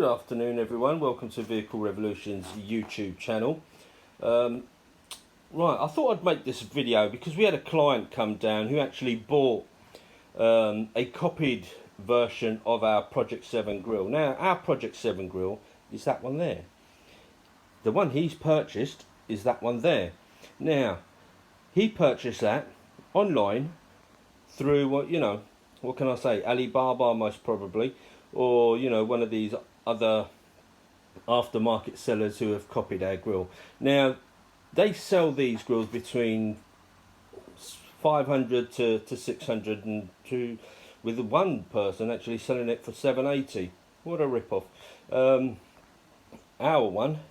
Good afternoon everyone, welcome to Vehicle Revolution's YouTube channel. Right, I thought I'd make this video because we had a client come down who actually bought a copied version of our Project 7 grill. Now our Project 7 grill is that one there. The one he's purchased is that one there. Now he purchased that online through what can I say, Alibaba most probably, or one of these other aftermarket sellers who have copied our grill. Now they sell these grills between 500 to 600, and with one person actually selling it for 780. What a rip-off. Our one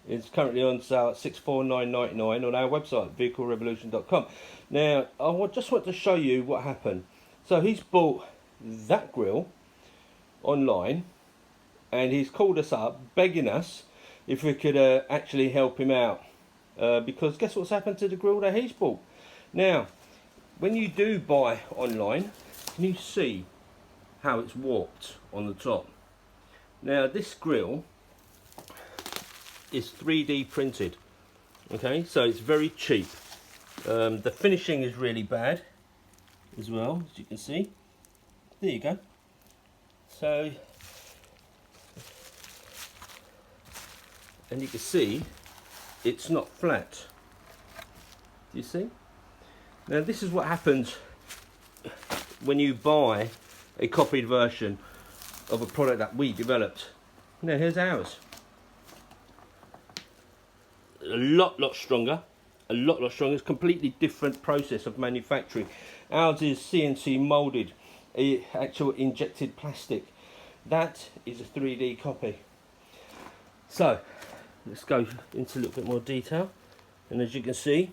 is currently on sale at $649.99 on our website, vehiclerevolution.com. Now I just want to show you what happened. So he's bought that grill online and he's called us up begging us if we could actually help him out, because guess what's happened to the grill that he's bought. Now when you do buy online, can you see how it's warped on the top? Now this grill is 3D printed, okay, so it's very cheap. The finishing is really bad as well, as you can see. There you go. So, and you can see it's not flat. Do you see? Now this is what happens when you buy a copied version of a product that we developed. Now here's ours. A lot stronger. A lot stronger. It's a completely different process of manufacturing. Ours is CNC molded, actual injected plastic. That is a 3D copy. So let's go into a little bit more detail, and as you can see,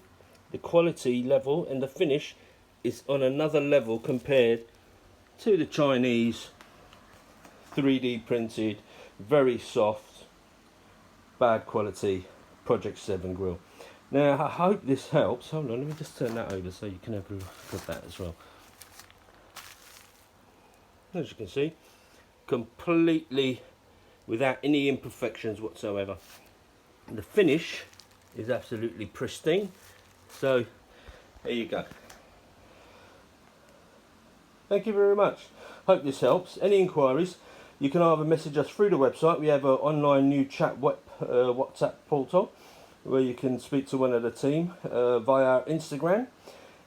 the quality level and the finish is on another level compared to the Chinese 3D printed, very soft, bad quality Project 7 grill. Now I hope this helps. Hold on, let me just turn that over so you can have a look at that as well. As you can see, completely without any imperfections whatsoever. And the finish is absolutely pristine. So there you go. Thank you very much. Hope this helps. Any inquiries, you can either message us through the website. We have an online new chat WhatsApp portal where you can speak to one of the team via our Instagram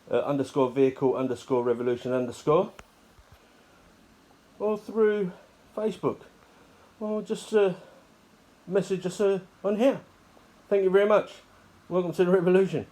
_vehicle_revolution_, or through Facebook, or just message us on here. Thank you very much. Welcome to the revolution.